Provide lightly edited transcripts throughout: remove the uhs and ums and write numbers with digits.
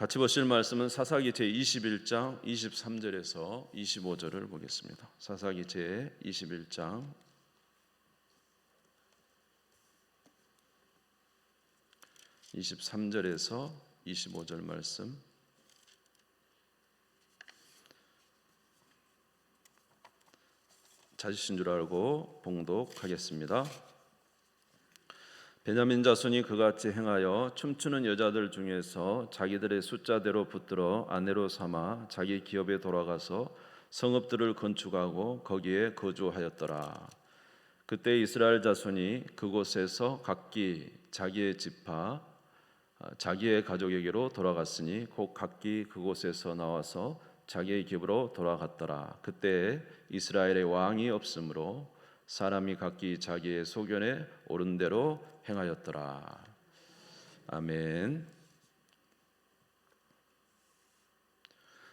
같이 보실 말씀은 사사기 제21장 23절에서 25절을 보겠습니다. 사사기 제21장 23절에서 25절 말씀. 찾으신 줄 알고 봉독하겠습니다. 베냐민 자손이 그같이 행하여 춤추는 여자들 중에서 자기들의 숫자대로 붙들어 아내로 삼아 자기 기업에 돌아가서 성읍들을 건축하고 거기에 거주하였더라. 그때 이스라엘 자손이 그곳에서 각기 자기의 지파 자기의 가족에게로 돌아갔으니 곧 각기 그곳에서 나와서 자기의 집으로 돌아갔더라. 그때 이스라엘의 왕이 없으므로 사람이 각기 자기의 소견에 옳은 대로 행하였더라. 아멘.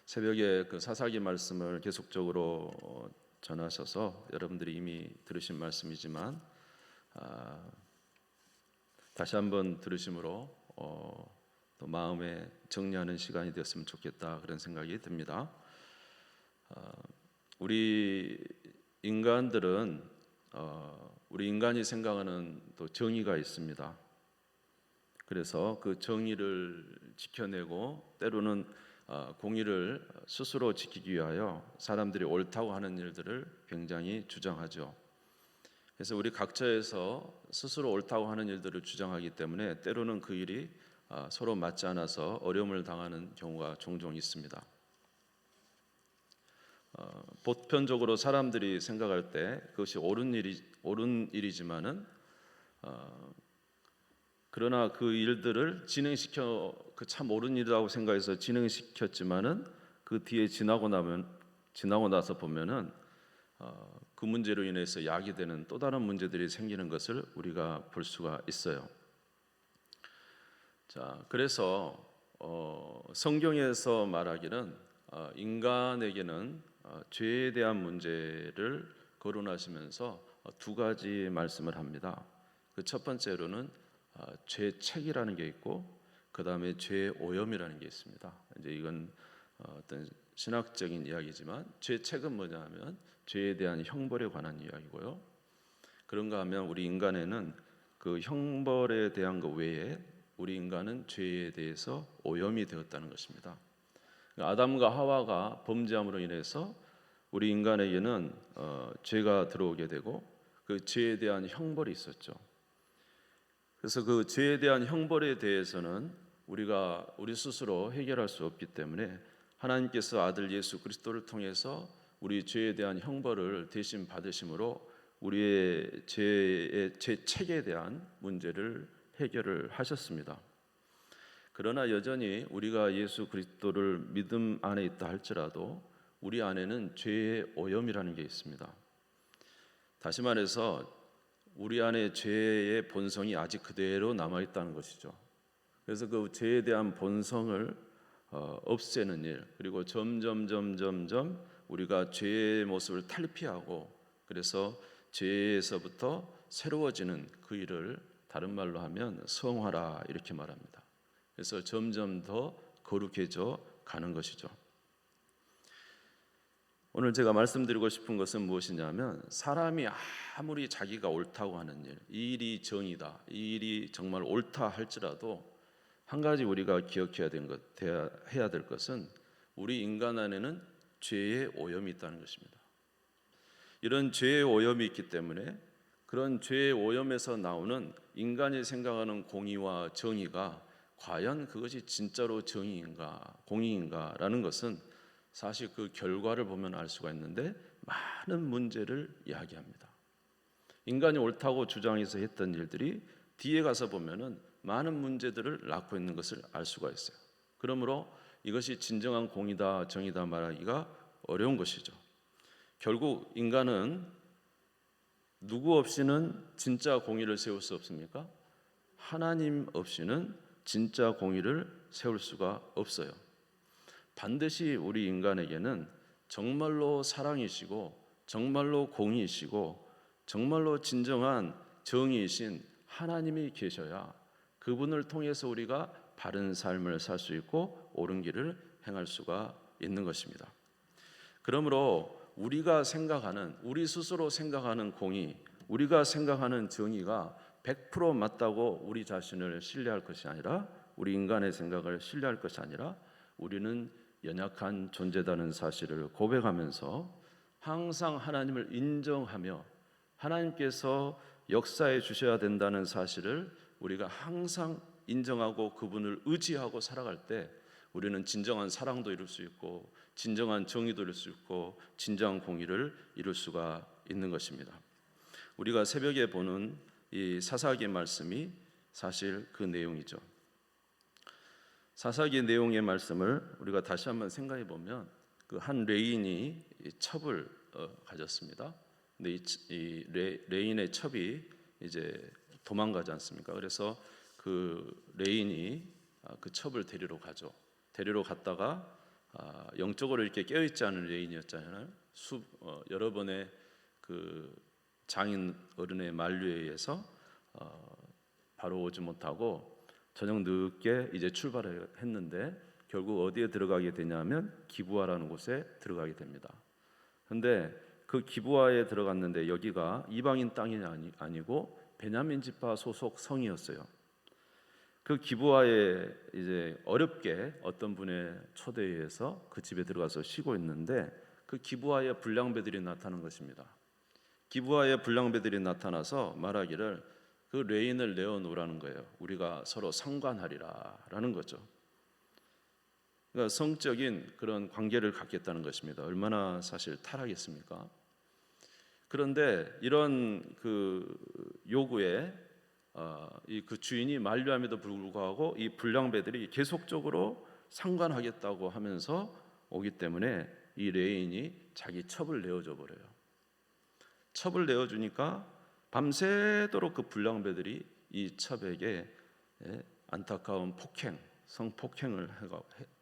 새벽에 그 사사기 말씀을 계속적으로 전하셔서 여러분들이 이미 들으신 말씀이지만 다시 한번 들으심으로 또 마음에 정리하는 시간이 되었으면 좋겠다, 그런 생각이 듭니다. 우리 인간들은 우리 인간이 생각하는 또 정의가 있습니다. 그래서 그 정의를 지켜내고 때로는 공의를 스스로 지키기 위하여 사람들이 옳다고 하는 일들을 굉장히 주장하죠. 그래서 우리 각처에서 스스로 옳다고 하는 일들을 주장하기 때문에 때로는 그 일이 서로 맞지 않아서 어려움을 당하는 경우가 종종 있습니다. 보편적으로 사람들이 생각할 때 그것이 옳은 일이지만은 그러나 그 일들을 진행시켜 그 참 옳은 일이라고 생각해서 진행시켰지만은 그 뒤에 지나고 나서 보면은 그 문제로 인해서 야기되는 또 다른 문제들이 생기는 것을 우리가 볼 수가 있어요. 자, 그래서 성경에서 말하기는 인간에게는 죄에 대한 문제를 거론하시면서 두 가지 말씀을 합니다. 그 첫 번째로는 죄책이라는 게 있고, 그 다음에 죄의 오염이라는 게 있습니다. 이제 이건 어떤 신학적인 이야기지만 죄책은 뭐냐면 죄에 대한 형벌에 관한 이야기고요. 그런가 하면 우리 인간에는 그 형벌에 대한 것 외에 우리 인간은 죄에 대해서 오염이 되었다는 것입니다. 아담과 하와가 범죄함으로 인해서 우리 인간에게는 죄가 들어오게 되고 그 죄에 대한 형벌이 있었죠. 그래서 그 죄에 대한 형벌에 대해서는 우리 스스로 해결할 수 없기 때문에 하나님께서 아들 예수 그리스도를 통해서 우리 죄에 대한 형벌을 대신 받으심으로 우리의 죄책에 대한 문제를 해결을 하셨습니다. 그러나 여전히 우리가 예수 그리스도를 믿음 안에 있다 할지라도 우리 안에는 죄의 오염이라는 게 있습니다. 다시 말해서 우리 안에 죄의 본성이 아직 그대로 남아있다는 것이죠. 그래서 그 죄에 대한 본성을 없애는 일, 그리고 점점 우리가 죄의 모습을 탈피하고 그래서 죄에서부터 새로워지는 그 일을 다른 말로 하면 성화라 이렇게 말합니다. 그래서 점점 더 거룩해져 가는 것이죠. 오늘 제가 말씀드리고 싶은 것은 무엇이냐면 사람이 아무리 자기가 옳다고 하는 일, 이 일이 정의다, 이 일이 정말 옳다 할지라도 한 가지 우리가 기억해야 해야 될 것은 우리 인간 안에는 죄의 오염이 있다는 것입니다. 이런 죄의 오염이 있기 때문에 그런 죄의 오염에서 나오는 인간이 생각하는 공의와 정의가 과연 그것이 진짜로 정의인가 공의인가라는 것은 사실 그 결과를 보면 알 수가 있는데 많은 문제를 이야기합니다. 인간이 옳다고 주장해서 했던 일들이 뒤에 가서 보면은 많은 문제들을 낳고 있는 것을 알 수가 있어요. 그러므로 이것이 진정한 공의다 정의다 말하기가 어려운 것이죠. 결국 인간은 누구 없이는 진짜 공의를 세울 수 없습니까? 하나님 없이는 진짜 공의를 세울 수가 없어요. 반드시 우리 인간에게는 정말로 사랑이시고 정말로 공의이시고 정말로 진정한 정의이신 하나님이 계셔야 그분을 통해서 우리가 바른 삶을 살 수 있고 옳은 길을 행할 수가 있는 것입니다. 그러므로 우리가 생각하는, 우리 스스로 생각하는 공의, 우리가 생각하는 정의가 100% 맞다고 우리 자신을 신뢰할 것이 아니라, 우리 인간의 생각을 신뢰할 것이 아니라, 우리는 연약한 존재다는 사실을 고백하면서 항상 하나님을 인정하며 하나님께서 역사해 주셔야 된다는 사실을 우리가 항상 인정하고 그분을 의지하고 살아갈 때 우리는 진정한 사랑도 이룰 수 있고 진정한 정의도 이룰 수 있고 진정한 공의를 이룰 수가 있는 것입니다. 우리가 새벽에 보는 이 사사기 말씀이 사실 그 내용이죠. 사사기 내용의 말씀을 우리가 다시 한번 생각해 보면 그 한 레인이 첩을 가졌습니다. 근데 이 레인의 첩이 이제 도망가지 않습니까? 그래서 그 레인이 그 첩을 데리러 가죠. 데리러 갔다가 영적으로 이렇게 깨어있지 않은 레인이었잖아요. 여러 번의 그 장인 어른의 만류에 의해서 바로 오지 못하고 저녁 늦게 이제 출발을 했는데 결국 어디에 들어가게 되냐면 기브아라는 곳에 들어가게 됩니다. 그런데 그 기브아에 들어갔는데 여기가 이방인 땅이 아니고 베냐민 지파 소속 성이었어요. 그 기브아에 이제 어렵게 어떤 분의 초대에 의해서 그 집에 들어가서 쉬고 있는데 그 기브아에 불량배들이 나타난 것입니다. 기브아에 불량배들이 나타나서 말하기를 그 레인을 내어놓으라는 거예요. 우리가 서로 상관하리라라는 거죠. 그러니까 성적인 그런 관계를 갖겠다는 것입니다. 얼마나 사실 타락했습니까? 그런데 이런 그 요구에 그 주인이 만류함에도 불구하고 이 불량배들이 계속적으로 상관하겠다고 하면서 오기 때문에 이 레인이 자기 첩을 내어줘 버려요. 첩을 내어주니까 밤새도록 그 불량배들이 이 첩에게 안타까운 성폭행을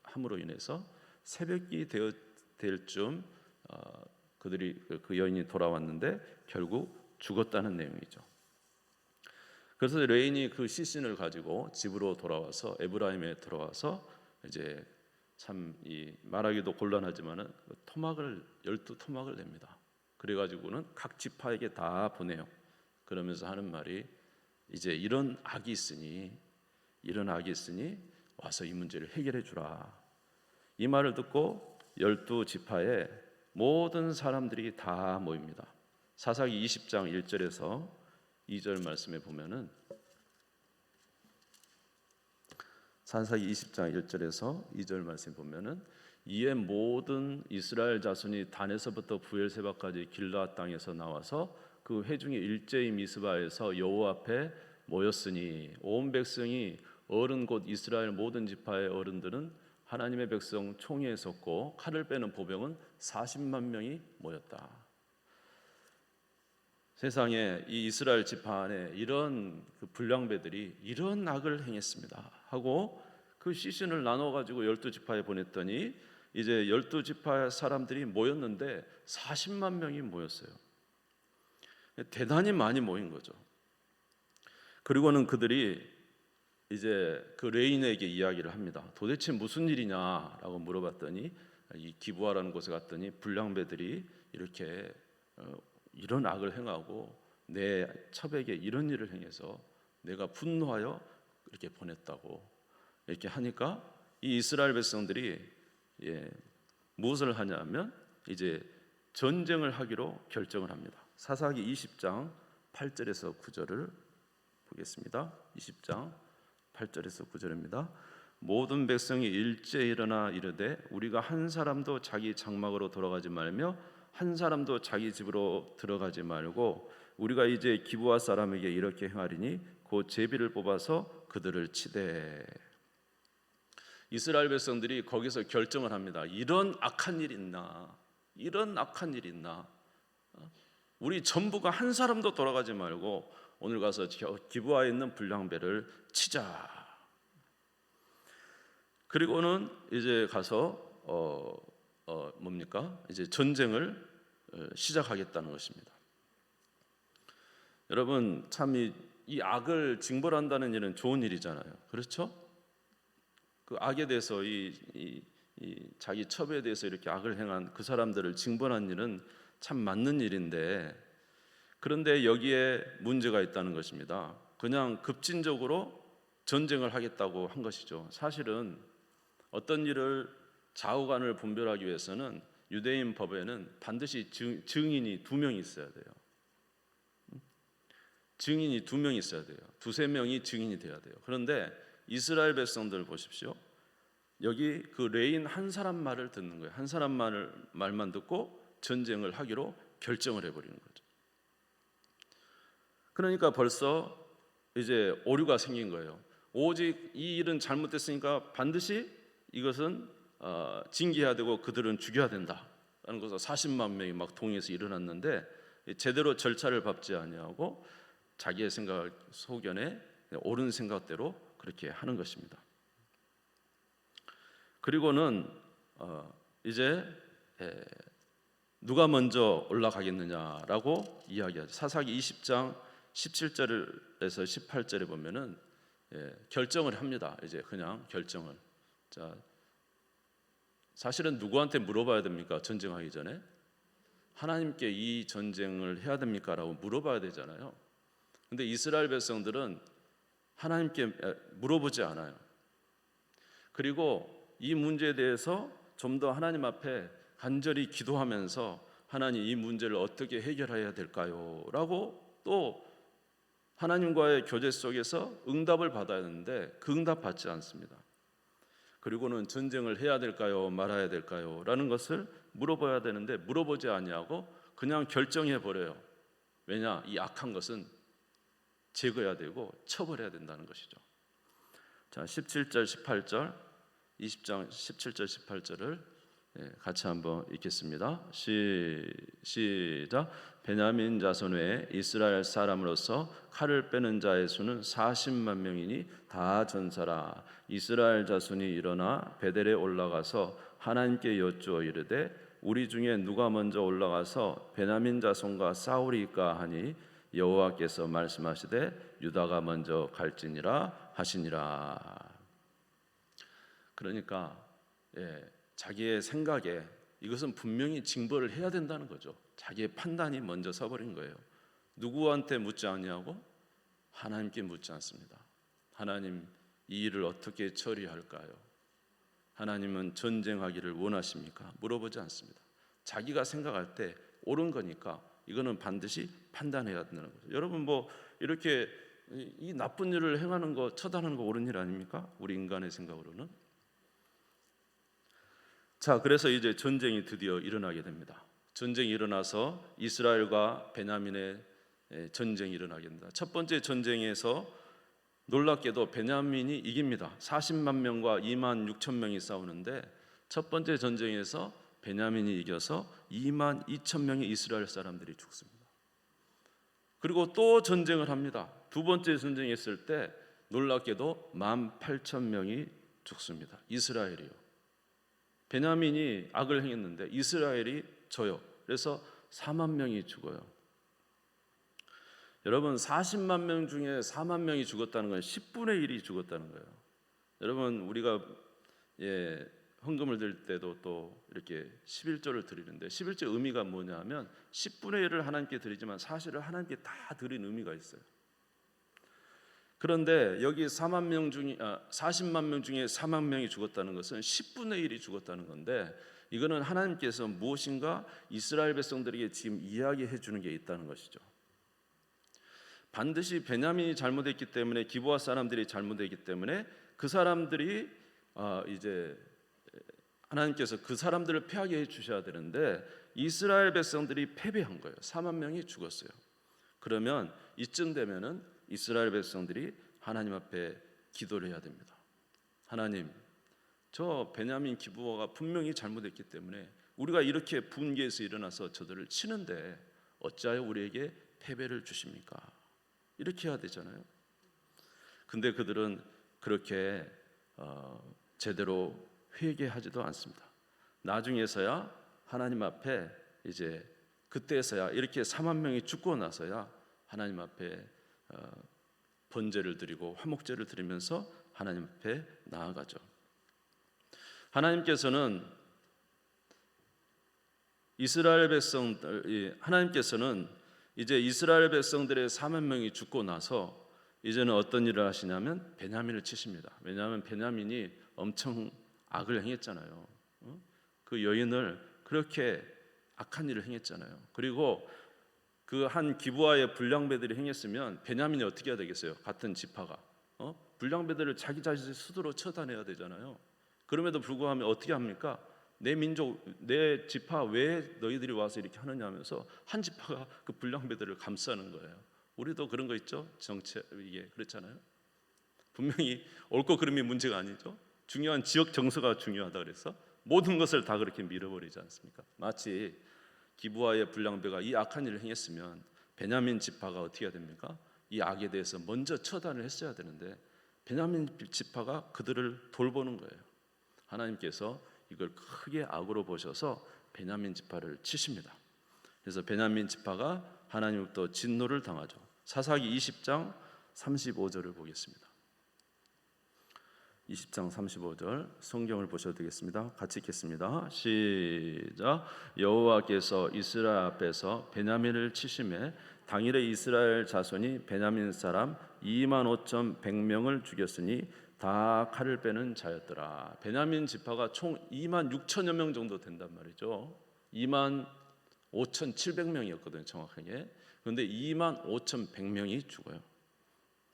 함으로 인해서 새벽이 될 쯤 그들이 그 여인이 돌아왔는데 결국 죽었다는 내용이죠. 그래서 레인이 그 시신을 가지고 집으로 돌아와서 에브라임에 들어와서 이제 참 말하기도 곤란하지만은 토막을 12토막을 냅니다. 그래가지고는 각 지파에게 다 보내요. 그러면서 하는 말이 이제 이런 악이 있으니 와서 이 문제를 해결해 주라. 이 말을 듣고 12지파의 모든 사람들이 다 모입니다. 사사기 20장 1절에서 2절 말씀에 보면은 사사기 20장 1절에서 2절 말씀에 보면은 이에 모든 이스라엘 자손이 단에서부터 부엘세바까지 길르앗 땅에서 나와서 그 회중이 일제히 미스바에서 여호와 앞에 모였으니 온 백성이 어른 곧 이스라엘 모든 지파의 어른들은 하나님의 백성 총회에 섰고 칼을 빼는 보병은 40만 명이 모였다. 세상에 이 이스라엘 지파 안에 이런 그 불량배들이 이런 악을 행했습니다 하고 그 시신을 나눠 가지고 12지파에 보냈더니 이제 12지파 사람들이 모였는데 40만 명이 모였어요. 대단히 많이 모인 거죠. 그리고는 그들이 이제 그 레인에게 이야기를 합니다. 도대체 무슨 일이냐라고 물어봤더니 이 기브아라는 곳에 갔더니 불량배들이 이렇게 이런 악을 행하고 내 첩에게 이런 일을 행해서 내가 분노하여 이렇게 보냈다고 이렇게 하니까 이 이스라엘 백성들이 무엇을 하냐면 이제 전쟁을 하기로 결정을 합니다. 사사기 20장 8절에서 9절을 보겠습니다. 20장 8절에서 9절입니다. 모든 백성이 일제히 일어나 이르되 우리가 한 사람도 자기 장막으로 돌아가지 말며 한 사람도 자기 집으로 들어가지 말고 우리가 이제 기브아 사람에게 이렇게 행하리니 곧 제비를 뽑아서 그들을 치되. 이스라엘 백성들이 거기서 결정을 합니다. 이런 악한 일이 있나? 우리 전부가 한 사람도 돌아가지 말고 오늘 가서 기브아에 있는 불량배를 치자. 그리고는 이제 가서 이제 전쟁을 시작하겠다는 것입니다. 여러분 참 이 악을 징벌한다는 일은 좋은 일이잖아요. 그렇죠? 그 악에 대해서 이 자기 첩에 대해서 이렇게 악을 행한 그 사람들을 징벌한 일은 참 맞는 일인데, 그런데 여기에 문제가 있다는 것입니다. 그냥 급진적으로 전쟁을 하겠다고 한 것이죠. 사실은 어떤 일을 좌우간을 분별하기 위해서는 유대인 법에는 반드시 증인이 2명이 있어야 돼요. 증인이 2명이 있어야 돼요. 2-3명이 증인이 돼야 돼요. 그런데 이스라엘 백성들 보십시오. 여기 그 레인 한 사람 말을 듣는 거예요. 한 사람 말만 듣고 전쟁을 하기로 결정을 해버리는 거죠. 그러니까 벌써 이제 오류가 생긴 거예요. 오직 이 일은 잘못됐으니까 반드시 이것은 징계해야 되고 그들은 죽여야 된다라는 것을 40만 명이 막 동의해서 일어났는데, 제대로 절차를 밟지 아니하고 자기의 생각 소견에 옳은 생각대로 그렇게 하는 것입니다. 그리고는 이제 누가 먼저 올라가겠느냐라고 이야기하죠. 사사기 20장 17절에서 18절에 보면은 결정을 합니다. 이제 그냥 결정을. 자, 사실은 누구한테 물어봐야 됩니까? 전쟁하기 전에 하나님께 이 전쟁을 해야 됩니까?라고 물어봐야 되잖아요. 근데 이스라엘 백성들은 하나님께 물어보지 않아요. 그리고 이 문제에 대해서 좀 더 하나님 앞에 간절히 기도하면서 하나님 이 문제를 어떻게 해결해야 될까요? 라고 또 하나님과의 교제 속에서 응답을 받아야 하는데 그 응답 받지 않습니다. 그리고는 전쟁을 해야 될까요? 말아야 될까요? 라는 것을 물어봐야 되는데 물어보지 아니하고 그냥 결정해 버려요. 왜냐? 이 악한 것은 제거해야 되고 처벌해야 된다는 것이죠. 자, 17절 18절 20장 17절 18절을 같이 한번 읽겠습니다. 시작. 베냐민 자손 외에 이스라엘 사람으로서 칼을 빼는 자의 수는 40만 명이니 다 전사라. 이스라엘 자손이 일어나 베델에 올라가서 하나님께 여쭈어 이르되 우리 중에 누가 먼저 올라가서 베냐민 자손과 싸우리까 하니 여호와께서 말씀하시되 유다가 먼저 갈지니라 하시니라. 그러니까 자기의 생각에 이것은 분명히 징벌을 해야 된다는 거죠. 자기의 판단이 먼저 서버린 거예요. 누구한테 묻지 않냐고? 하나님께 묻지 않습니다. 하나님, 이 일을 어떻게 처리할까요? 하나님은 전쟁하기를 원하십니까? 물어보지 않습니다. 자기가 생각할 때 옳은 거니까 이거는 반드시 판단해야 되는 거죠. 여러분 뭐 이렇게 이 나쁜 일을 행하는 거, 처단하는 거 옳은 일 아닙니까? 우리 인간의 생각으로는. 자, 그래서 이제 전쟁이 드디어 일어나게 됩니다. 전쟁이 일어나서 이스라엘과 베냐민의 전쟁이 일어나게 됩니다. 첫 번째 전쟁에서 놀랍게도 베냐민이 이깁니다. 40만 명과 2만 6천 명이 싸우는데 첫 번째 전쟁에서 베냐민이 이겨서 2만 2천 명의 이스라엘 사람들이 죽습니다. 그리고 또 전쟁을 합니다. 두 번째 전쟁이 있을 때 놀랍게도 1만 8천 명이 죽습니다. 이스라엘이요. 베냐민이 악을 행했는데 이스라엘이 져요. 그래서 4만 명이 죽어요. 여러분 40만 명 중에 4만 명이 죽었다는 건 10분의 1이 죽었다는 거예요. 여러분 우리가 헌금을 드릴 때도 또 이렇게 11조를 드리는데 11조 의미가 뭐냐 하면 10분의 1을 하나님께 드리지만 사실은 하나님께 다 드린 의미가 있어요. 그런데 여기 40만 명 중에 4만 명이 죽었다는 것은 10분의 1이 죽었다는 건데, 이거는 하나님께서 무엇인가 이스라엘 백성들에게 지금 이야기해 주는 게 있다는 것이죠. 반드시 베냐민이 잘못했기 때문에, 기브아 사람들이 잘못했기 때문에 그 사람들이 이제 하나님께서 그 사람들을 패하게 해 주셔야 되는데 이스라엘 백성들이 패배한 거예요. 4만 명이 죽었어요. 그러면 이쯤 되면은 이스라엘 백성들이 하나님 앞에 기도를 해야 됩니다. 하나님, 저 베냐민 기브아가 분명히 잘못했기 때문에 우리가 이렇게 분개해서 일어나서 저들을 치는데 어찌하여 우리에게 패배를 주십니까? 이렇게 해야 되잖아요. 근데 그들은 그렇게 제대로 회개하지도 않습니다. 나중에서야 하나님 앞에 이제 그때서야 이렇게 4만 명이 죽고 나서야 하나님 앞에 번제를 드리고 화목제를 드리면서 하나님 앞에 나아가죠. 하나님께서는 이제 이스라엘 백성들의 4만 명이 죽고 나서 이제는 어떤 일을 하시냐면 베냐민을 치십니다. 왜냐하면 베냐민이 엄청 악을 행했잖아요. 그 여인을 그렇게 악한 일을 행했잖아요. 그리고 그 한 기브아의 불량배들이 행했으면 베냐민이 어떻게 해야 되겠어요? 같은 지파가 불량배들을 자기 자신의 수두로 쳐다내야 되잖아요. 그럼에도 불구하고 어떻게 합니까? 내 민족, 내 지파 왜 너희들이 와서 이렇게 하느냐 하면서 한 지파가 그 불량배들을 감싸는 거예요. 우리도 그런 거 있죠? 정치 이게 그렇잖아요. 분명히 옳고 그름이 문제가 아니죠. 중요한 지역 정서가 중요하다 그래서 모든 것을 다 그렇게 밀어버리지 않습니까? 마치 기브아의 불량배가 이 악한 일을 행했으면 베냐민 지파가 어떻게 해야 됩니까? 이 악에 대해서 먼저 처단을 했어야 되는데 베냐민 지파가 그들을 돌보는 거예요. 하나님께서 이걸 크게 악으로 보셔서 베냐민 지파를 치십니다. 그래서 베냐민 지파가 하나님으로부터 진노를 당하죠. 사사기 20장 35절을 보겠습니다. 20장 35절 성경을 보셔도 되겠습니다. 같이 읽겠습니다. 시작. 여호와께서 이스라엘 앞에서 베냐민을 치심에 당일에 이스라엘 자손이 베냐민 사람 25,100명을 죽였으니 다 칼을 빼는 자였더라. 베냐민 지파가 총 26,000여 명 정도 된단 말이죠. 25,700명이었거든요 정확하게. 그런데 25,100명이 죽어요.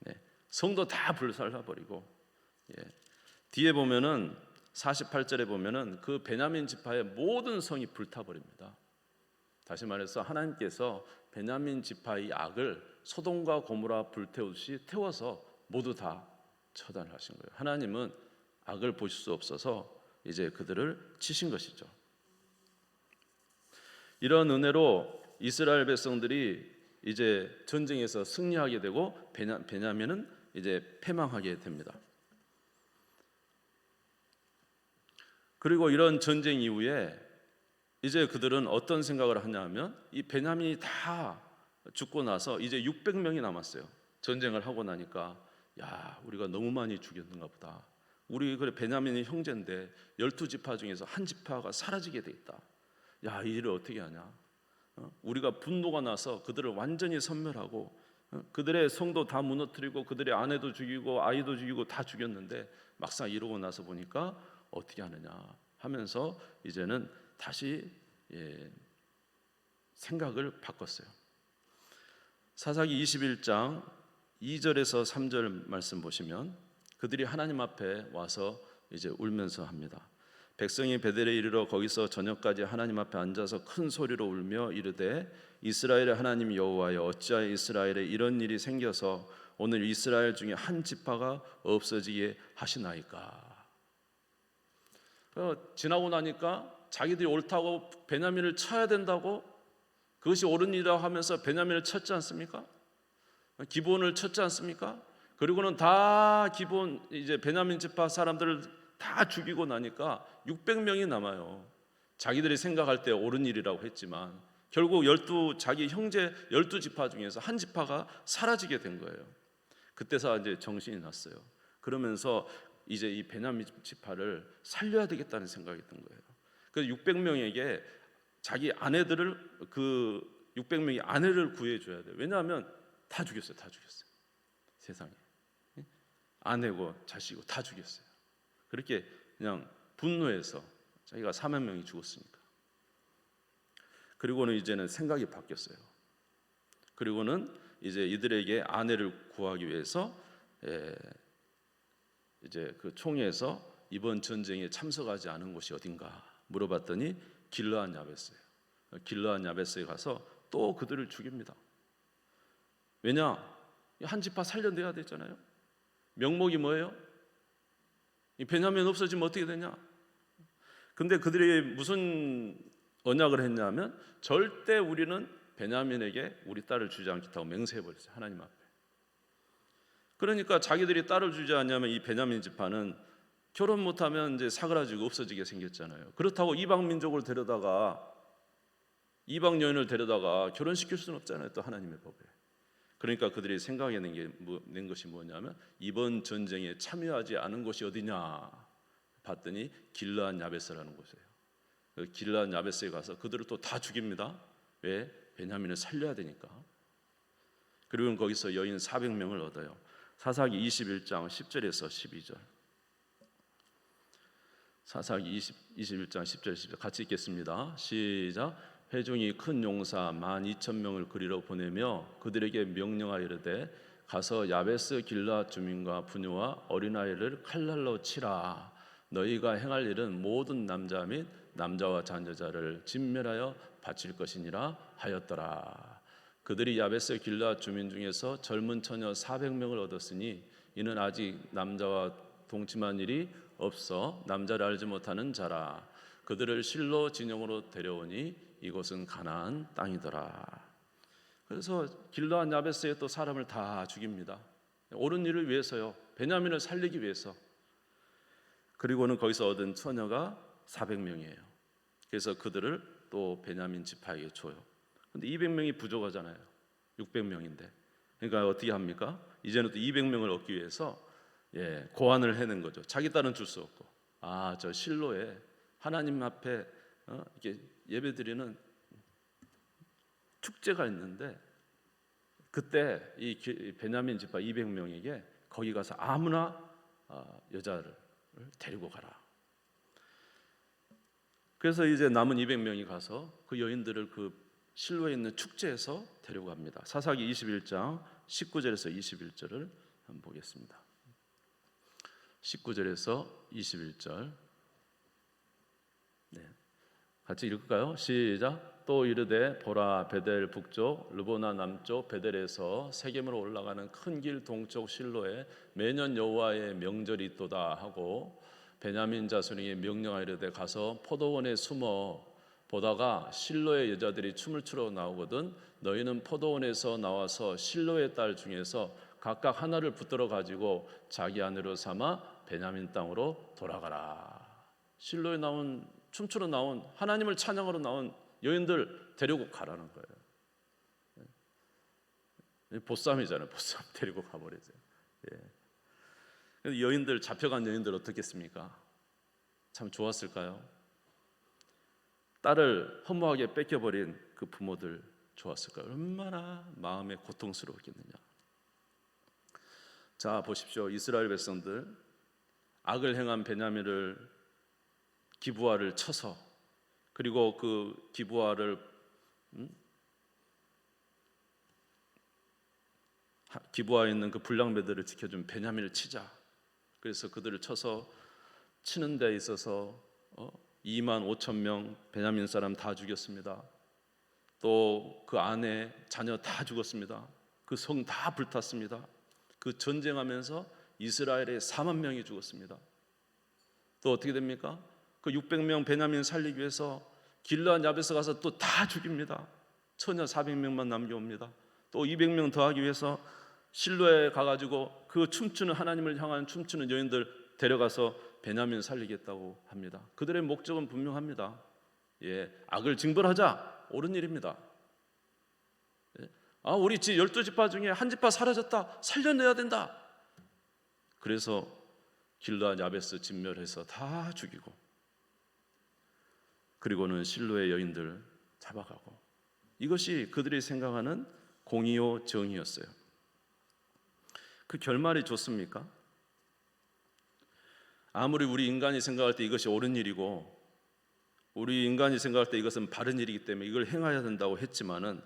네. 성도 다 불살라버리고 뒤에 보면은 48절에 보면은 그 베냐민 지파의 모든 성이 불타버립니다. 다시 말해서 하나님께서 베냐민 지파의 악을 소돔과 고모라 불태우듯이 태워서 모두 다 처단을 하신 거예요. 하나님은 악을 보실 수 없어서 이제 그들을 치신 것이죠. 이런 은혜로 이스라엘 백성들이 이제 전쟁에서 승리하게 되고 베냐민은 이제 패망하게 됩니다. 그리고 이런 전쟁 이후에 이제 그들은 어떤 생각을 하냐면 이 베냐민이 다 죽고 나서 이제 600명이 남았어요. 전쟁을 하고 나니까 야, 우리가 너무 많이 죽였는가 보다. 우리 그래 베냐민이 형제인데 12지파 중에서 한 지파가 사라지게 돼 있다. 야, 이 일을 어떻게 하냐? 우리가 분노가 나서 그들을 완전히 섬멸하고 그들의 성도 다 무너뜨리고 그들의 아내도 죽이고 아이도 죽이고 다 죽였는데 막상 이러고 나서 보니까 어떻게 하느냐 하면서 이제는 다시 생각을 바꿨어요. 사사기 21장 2절에서 3절 말씀 보시면 그들이 하나님 앞에 와서 이제 울면서 합니다. 백성이 베델에 이르러 거기서 저녁까지 하나님 앞에 앉아서 큰 소리로 울며 이르되 이스라엘의 하나님 여호와여 어찌하여 이스라엘에 이런 일이 생겨서 오늘 이스라엘 중에 한 지파가 없어지게 하시나이까. 지나고 나니까 자기들이 옳다고 베냐민을 쳐야 된다고 그것이 옳은 일이라고 하면서 베냐민을 쳤지 않습니까? 기브온을 쳤지 않습니까? 그리고는 다 기브온 이제 베냐민 지파 사람들을 다 죽이고 나니까 600명이 남아요. 자기들이 생각할 때 옳은 일이라고 했지만 결국 자기 형제 12지파 중에서 한 지파가 사라지게 된 거예요. 그때서 이제 정신이 났어요. 그러면서 이제 이 베냐민 지파를 살려야 되겠다는 생각이 든 거예요. 그래서 600명에게 자기 아내들을 600명이 아내를 구해줘야 돼요. 왜냐하면 다 죽였어요. 세상에 아내고 자식이고 다 죽였어요. 그렇게 그냥 분노해서 자기가 4만 명이 죽었으니까. 그리고는 이제는 생각이 바뀌었어요. 그리고는 이제 이들에게 아내를 구하기 위해서 이제 그 총회에서 이번 전쟁에 참석하지 않은 곳이 어딘가 물어봤더니 길르앗 야베스예요. 길르앗 야베스에 가서 또 그들을 죽입니다. 왜냐? 한 지파 살려내야 되잖아요. 명목이 뭐예요? 이 베냐민 없어지면 어떻게 되냐? 근데 그들이 무슨 언약을 했냐면 절대 우리는 베냐민에게 우리 딸을 주지 않겠다고 맹세해버렸어요. 하나님 앞에. 그러니까 자기들이 딸을 주지 않냐면 이 베냐민 지파는 결혼 못하면 이제 사그라지고 없어지게 생겼잖아요. 그렇다고 이방 민족을 데려다가 이방 여인을 데려다가 결혼시킬 수는 없잖아요. 또 하나님의 법에. 그러니까 그들이 생각해낸 것이 뭐냐면 이번 전쟁에 참여하지 않은 곳이 어디냐? 봤더니 길르앗 야베스라는 곳이에요. 그 길르앗 야베스에 가서 그들을 또 다 죽입니다. 왜? 베냐민을 살려야 되니까. 그리고 거기서 여인 400명을 얻어요. 사사기 21장 10절에서 12절. 사사기 21장 10절 12절 같이 읽겠습니다. 시작. 회중이 큰 용사 12,000명을 그리로 보내며 그들에게 명령하여 이르되 가서 야베스 길르앗 주민과 부녀와 어린아이를 칼날로 치라. 너희가 행할 일은 모든 남자 및 남자와 잔여자를 진멸하여 바칠 것이니라 하였더라. 그들이 야베스 길르앗 주민 중에서 젊은 처녀 400명을 얻었으니 이는 아직 남자와 동침한 일이 없어 남자를 알지 못하는 자라. 그들을 실로 진영으로 데려오니 이곳은 가나안 땅이더라. 그래서 길르앗 야베스에 또 사람을 다 죽입니다. 옳은 일을 위해서요. 베냐민을 살리기 위해서. 그리고는 거기서 얻은 처녀가 400명이에요. 그래서 그들을 또 베냐민 지파에게 줘요. 근데 200명이 부족하잖아요. 600명인데. 그러니까 어떻게 합니까? 이제는 또 200명을 얻기 위해서 고안을 해낸 거죠. 자기 딸은 줄 수 없고, 저 실로에 하나님 앞에 이렇게 예배드리는 축제가 있는데 그때 이 베냐민 지파 200명에게 거기 가서 아무나 여자를 데리고 가라. 그래서 이제 남은 200명이 가서 그 여인들을 그 실로에 있는 축제에서 데려갑니다. 사사기 21장 19절에서 21절을 한번 보겠습니다. 19절에서 21절 같이 읽을까요? 시작. 또 이르되 보라 베델 북쪽 르보나 남쪽 베델에서 세겜으로 올라가는 큰 길 동쪽 실로에 매년 여호와의 명절이 있도다 하고 베냐민 자손에게 명령하이르되 가서 포도원에 숨어 보다가 실로의 여자들이 춤을 추러 나오거든 너희는 포도원에서 나와서 실로의 딸 중에서 각각 하나를 붙들어 가지고 자기 아내로 삼아 베냐민 땅으로 돌아가라. 실로에 나온 춤추러 나온 하나님을 찬양하러 나온 여인들 데리고 가라는 거예요. 보쌈이잖아요. 보쌈 데리고 가버리세요. 여인들 잡혀간 여인들 어떻겠습니까? 참 좋았을까요? 딸을 허무하게 뺏겨버린 그 부모들 좋았을까요? 얼마나 마음에 고통스러웠겠느냐. 자 보십시오. 이스라엘 백성들 악을 행한 베냐민을 기브아를 쳐서 그리고 그 기브아를 기브아에 있는 그 불량배들을 지켜준 베냐민을 치자. 그래서 그들을 쳐서 치는 데 있어서 25,000명 베냐민 사람 다 죽였습니다. 또 그 아내 자녀 다 죽었습니다. 그 성 다 불탔습니다. 그 전쟁하면서 이스라엘의 4만 명이 죽었습니다. 또 어떻게 됩니까? 그 600명 베냐민 살리기 위해서 길르앗 야베스 가서 또 다 죽입니다. 처녀 400명만 남겨옵니다. 또 200명 더하기 위해서 실로에 가가지고 그 춤추는 하나님을 향한 춤추는 여인들 데려가서 베냐민 살리겠다고 합니다. 그들의 목적은 분명합니다. 악을 징벌하자, 옳은 일입니다. 우리 12지파 중에 한 지파 사라졌다, 살려내야 된다. 그래서 길르앗 야베스 진멸해서 다 죽이고 그리고는 실로의 여인들 잡아가고 이것이 그들이 생각하는 공의요 정의였어요. 그 결말이 좋습니까? 아무리 우리 인간이 생각할 때 이것이 옳은 일이고 우리 인간이 생각할 때 이것은 바른 일이기 때문에 이걸 행해야 된다고 했지만은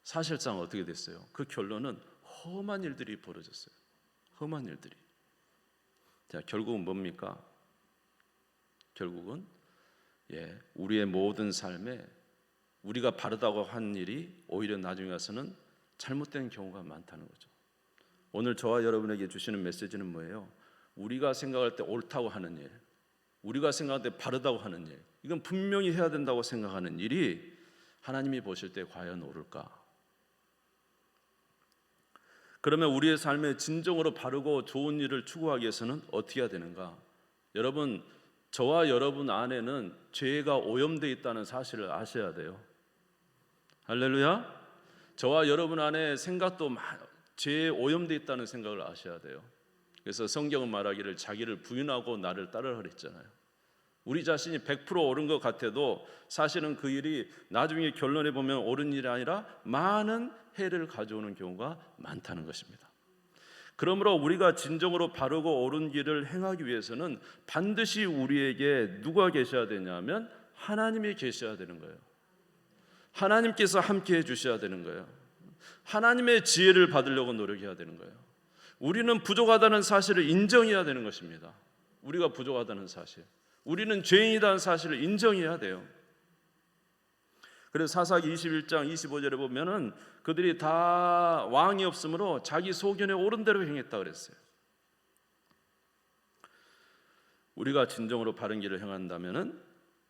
사실상 어떻게 됐어요? 그 결론은 험한 일들이 벌어졌어요. 험한 일들이. 자, 결국은 뭡니까? 결국은 우리의 모든 삶에 우리가 바르다고 한 일이 오히려 나중에 가서는 잘못된 경우가 많다는 거죠. 오늘 저와 여러분에게 주시는 메시지는 뭐예요? 우리가 생각할 때 옳다고 하는 일, 우리가 생각할 때 바르다고 하는 일, 이건 분명히 해야 된다고 생각하는 일이 하나님이 보실 때 과연 옳을까? 그러면 우리의 삶에 진정으로 바르고 좋은 일을 추구하기 위해서는 어떻게 해야 되는가? 여러분, 저와 여러분 안에는 죄가 오염되어 있다는 사실을 아셔야 돼요. 할렐루야. 저와 여러분 안에 생각도 죄에 오염되어 있다는 생각을 아셔야 돼요. 그래서 성경은 말하기를 자기를 부인하고 나를 따르라 그랬잖아요. 우리 자신이 100% 옳은 것 같아도 사실은 그 일이 나중에 결론에 보면 옳은 일이 아니라 많은 해를 가져오는 경우가 많다는 것입니다. 그러므로 우리가 진정으로 바르고 옳은 길을 행하기 위해서는 반드시 우리에게 누가 계셔야 되냐면 하나님이 계셔야 되는 거예요. 하나님께서 함께 해주셔야 되는 거예요. 하나님의 지혜를 받으려고 노력해야 되는 거예요. 우리는 부족하다는 사실을 인정해야 되는 것입니다. 우리가 부족하다는 사실, 우리는 죄인이라는 사실을 인정해야 돼요. 그래서 사사기 21장 25절에 보면은 그들이 다 왕이 없으므로 자기 소견에 옳은 대로 행했다 그랬어요. 우리가 진정으로 바른 길을 행한다면은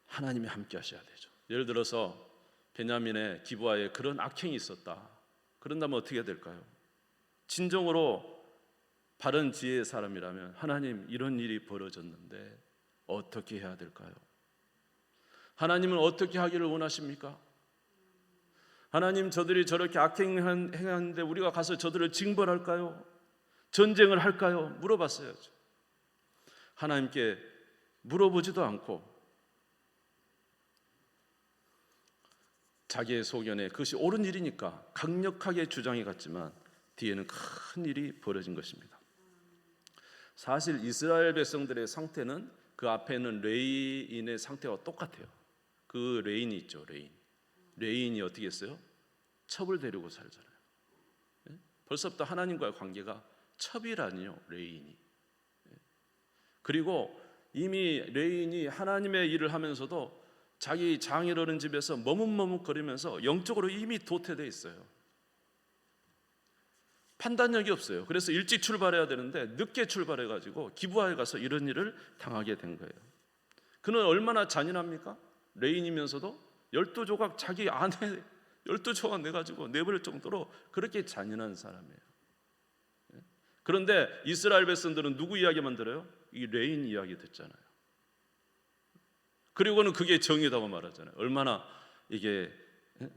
하나님이 함께 하셔야 되죠. 예를 들어서 베냐민의 기브아에 그런 악행이 있었다. 그런다면 어떻게 될까요? 진정으로 바른 지혜의 사람이라면 하나님, 이런 일이 벌어졌는데 어떻게 해야 될까요? 하나님은 어떻게 하기를 원하십니까? 하나님, 저들이 저렇게 악행하는데 우리가 가서 저들을 징벌할까요? 전쟁을 할까요? 물어봤어야죠. 하나님께 물어보지도 않고 자기의 소견에 그것이 옳은 일이니까 강력하게 주장해 갔지만 뒤에는 큰 일이 벌어진 것입니다. 사실 이스라엘 백성들의 상태는 그 앞에 있는 레인의 상태와 똑같아요. 그 레인이 있죠. 레인이 어떻게 했어요? 첩을 데리고 살잖아요. 벌써부터 하나님과의 관계가 첩이라니요, 레인이. 그리고 이미 레인이 하나님의 일을 하면서도 자기 장인어른 집에서 머뭇머뭇거리면서 영적으로 이미 도태되어 있어요. 판단력이 없어요. 그래서 일찍 출발해야 되는데 늦게 출발해가지고 기브아에 가서 이런 일을 당하게 된 거예요. 그는 얼마나 잔인합니까? 레인이면서도 12조각 자기 아내 12조각 내가지고 내버릴 정도로 그렇게 잔인한 사람이에요. 그런데 이스라엘 백성들은 누구 이야기만 들어요? 이 레인 이야기 듣잖아요. 그리고는 그게 정의라고 말하잖아요. 얼마나 이게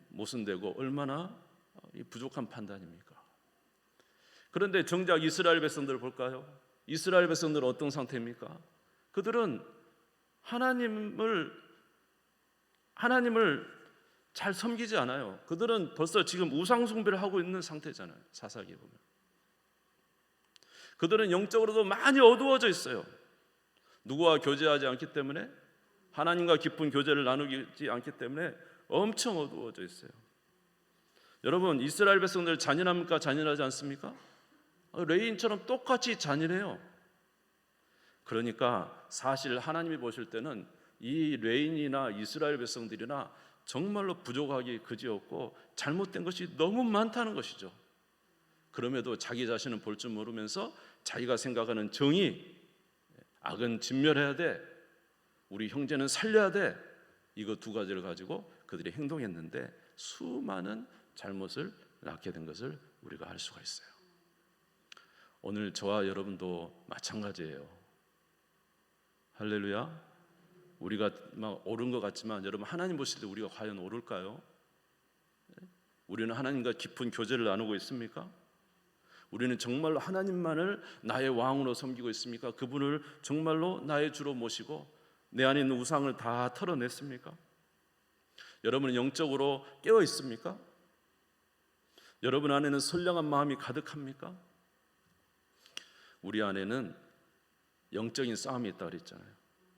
모순되고 얼마나 부족한 판단입니까? 그런데 정작 이스라엘 백성들을 볼까요? 이스라엘 백성들은 어떤 상태입니까? 그들은 하나님을 잘 섬기지 않아요. 그들은 벌써 지금 우상 숭배를 하고 있는 상태잖아요. 사사기에 보면 그들은 영적으로도 많이 어두워져 있어요. 누구와 교제하지 않기 때문에, 하나님과 깊은 교제를 나누지 않기 때문에 엄청 어두워져 있어요. 여러분, 이스라엘 백성들 잔인합니까? 잔인하지 않습니까? 레인처럼 똑같이 잔인해요. 그러니까 사실 하나님이 보실 때는 이 레인이나 이스라엘 백성들이나 정말로 부족하기 그지없고 잘못된 것이 너무 많다는 것이죠. 그럼에도 자기 자신은 볼 줄 모르면서 자기가 생각하는 정의, 악은 진멸해야 돼, 우리 형제는 살려야 돼, 이거 두 가지를 가지고 그들이 행동했는데 수많은 잘못을 낳게 된 것을 우리가 알 수가 있어요. 오늘 저와 여러분도 마찬가지예요. 할렐루야. 우리가 막 옳은 것 같지만 여러분, 하나님 보실 때 우리가 과연 옳을까요? 우리는 하나님과 깊은 교제를 나누고 있습니까? 우리는 정말로 하나님만을 나의 왕으로 섬기고 있습니까? 그분을 정말로 나의 주로 모시고 내 안에 있는 우상을 다 털어냈습니까? 여러분은 영적으로 깨어 있습니까? 여러분 안에는 선량한 마음이 가득합니까? 우리 안에는 영적인 싸움이 있다고 그랬잖아요.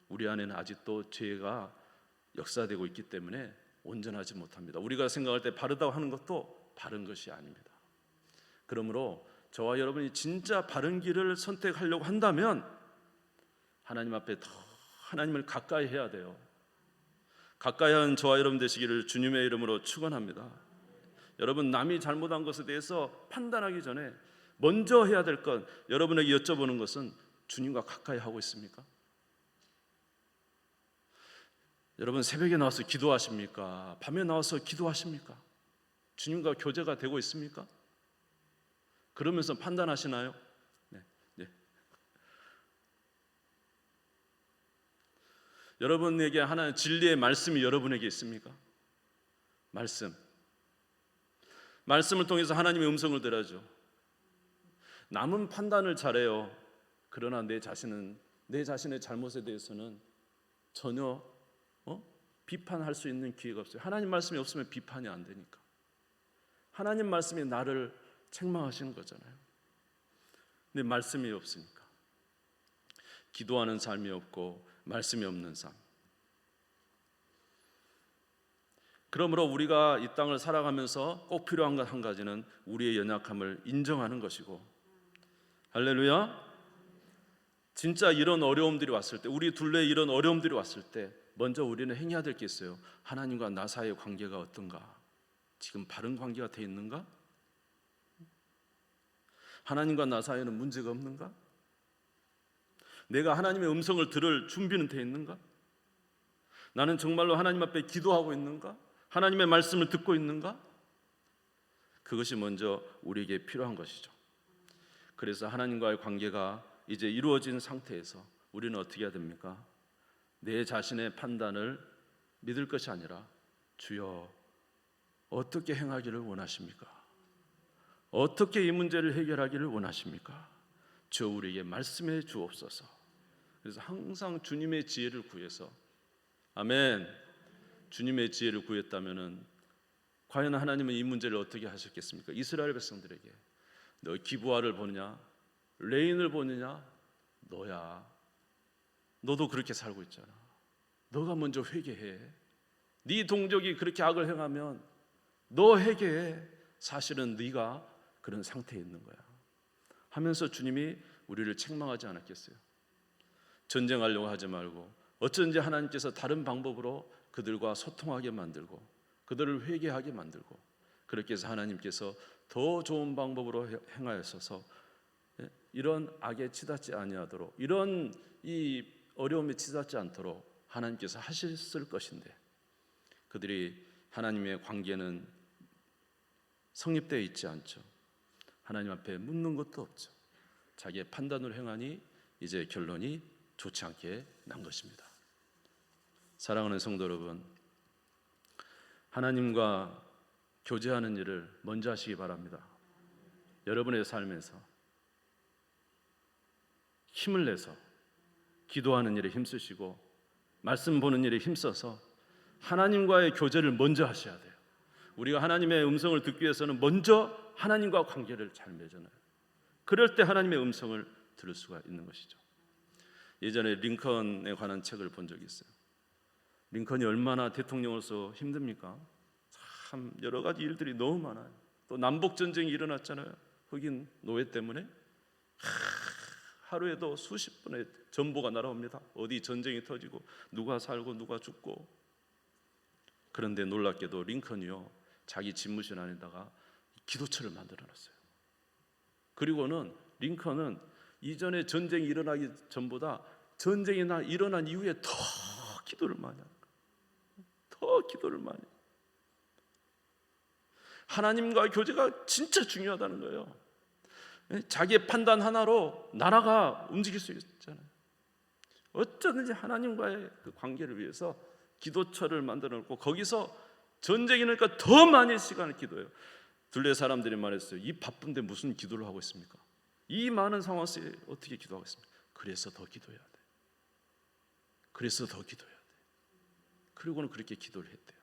우리 안에는 아직도 죄가 역사되고 있기 때문에 온전하지 못합니다. 우리가 생각할 때 바르다고 하는 것도 바른 것이 아닙니다. 그러므로 저와 여러분이 진짜 바른 길을 선택하려고 한다면 하나님 앞에 더 하나님을 가까이 해야 돼요. 가까이 하는 저와 여러분 되시기를 주님의 이름으로 축원합니다. 여러분, 남이 잘못한 것에 대해서 판단하기 전에 먼저 해야 될 건, 여러분에게 여쭤보는 것은 주님과 가까이 하고 있습니까? 여러분, 새벽에 나와서 기도하십니까? 밤에 나와서 기도하십니까? 주님과 교제가 되고 있습니까? 그러면서 판단하시나요? 네. 여러분에게 하나의 진리의 말씀이 여러분에게 있습니까? 말씀을 통해서 하나님의 음성을 들어야죠. 남은 판단을 잘해요. 그러나 내 자신의 잘못에 대해서는 전혀 비판할 수 있는 기회가 없어요. 하나님 말씀이 없으면 비판이 안 되니까. 하나님 말씀이 나를 책망하시는 거잖아요. 근데 말씀이 없으니까 기도하는 삶이 없고 말씀이 없는 삶. 그러므로 우리가 이 땅을 살아가면서 꼭 필요한 것 한 가지는 우리의 연약함을 인정하는 것이고, 할렐루야. 진짜 이런 어려움들이 왔을 때, 우리 둘레에 이런 어려움들이 왔을 때 먼저 우리는 행해야 될 게 있어요. 하나님과 나 사이의 관계가 어떤가? 지금 바른 관계가 돼 있는가? 하나님과 나 사이에는 문제가 없는가? 내가 하나님의 음성을 들을 준비는 돼 있는가? 나는 정말로 하나님 앞에 기도하고 있는가? 하나님의 말씀을 듣고 있는가? 그것이 먼저 우리에게 필요한 것이죠. 그래서 하나님과의 관계가 이제 이루어진 상태에서 우리는 어떻게 해야 됩니까? 내 자신의 판단을 믿을 것이 아니라, 주여 어떻게 행하기를 원하십니까? 어떻게 이 문제를 해결하기를 원하십니까? 주여 우리에게 말씀해 주옵소서. 그래서 항상 주님의 지혜를 구해서, 아멘, 주님의 지혜를 구했다면은 과연 하나님은 이 문제를 어떻게 하셨겠습니까? 이스라엘 백성들에게 너 기브아를 보느냐, 레인을 보느냐, 너야. 너도 그렇게 살고 있잖아. 너가 먼저 회개해. 네 동족이 그렇게 악을 행하면 너 회개해. 사실은 네가 그런 상태에 있는 거야 하면서 주님이 우리를 책망하지 않았겠어요? 전쟁하려고 하지 말고 어쩐지 하나님께서 다른 방법으로 그들과 소통하게 만들고 그들을 회개하게 만들고, 그렇게 해서 하나님께서 더 좋은 방법으로 행하여서 이런 악에 치닫지 아니하도록, 이런 이 어려움에 치닫지 않도록 하나님께서 하셨을 것인데, 그들이 하나님의 관계는 성립되어 있지 않죠. 하나님 앞에 묻는 것도 없죠. 자기의 판단으로 행하니 이제 결론이 좋지 않게 난 것입니다. 사랑하는 성도 여러분, 하나님과 교제하는 일을 먼저 하시기 바랍니다. 여러분의 삶에서 힘을 내서 기도하는 일에 힘쓰시고 말씀 보는 일에 힘써서 하나님과의 교제를 먼저 하셔야 돼요. 우리가 하나님의 음성을 듣기 위해서는 먼저 하나님과 관계를 잘 맺어놔요. 그럴 때 하나님의 음성을 들을 수가 있는 것이죠. 예전에 링컨에 관한 책을 본 적이 있어요. 링컨이 얼마나 대통령으로서 힘듭니까? 참 여러 가지 일들이 너무 많아요. 또 남북 전쟁이 일어났잖아요. 흑인 노예 때문에 하루에도 수십 번의 전보가 날아옵니다. 어디 전쟁이 터지고 누가 살고 누가 죽고. 그런데 놀랍게도 링컨이요, 자기 집무실 안에다가 기도처를 만들어놨어요. 그리고는 링컨은 이전에 전쟁이 일어나기 전보다 전쟁이 일어난 이후에 더 기도를 많이 합니다. 더 기도를 많이. 하나님과의 교제가 진짜 중요하다는 거예요. 자기의 판단 하나로 나라가 움직일 수 있잖아요. 어쩌든지 하나님과의 그 관계를 위해서 기도처를 만들어 놓고 거기서 전쟁이 일어나니까 더 많이 시간을 기도해요. 둘레 사람들이 말했어요. 이 바쁜데 무슨 기도를 하고 있습니까? 이 많은 상황 속에 어떻게 기도하겠습니까? 그래서 더 기도해야 돼. 그래서 더 기도해야 돼. 그리고는 그렇게 기도를 했대요.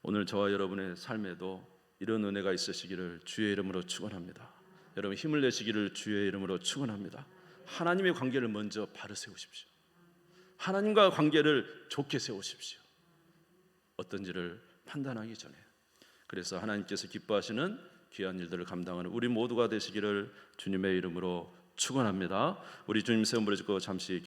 오늘 저와 여러분의 삶에도 이런 은혜가 있으시기를 주의 이름으로 축원합니다. 여러분 힘을 내시기를 주의 이름으로 축원합니다. 하나님의 관계를 먼저 바로 세우십시오. 하나님과 관계를 좋게 세우십시오. 어떤지를 판단하기 전에. 그래서 하나님께서 기뻐하시는 귀한 일들을 감당하는 우리 모두가 되시기를 주님의 이름으로 축원합니다. 우리 주님 세움 부르짖고 잠시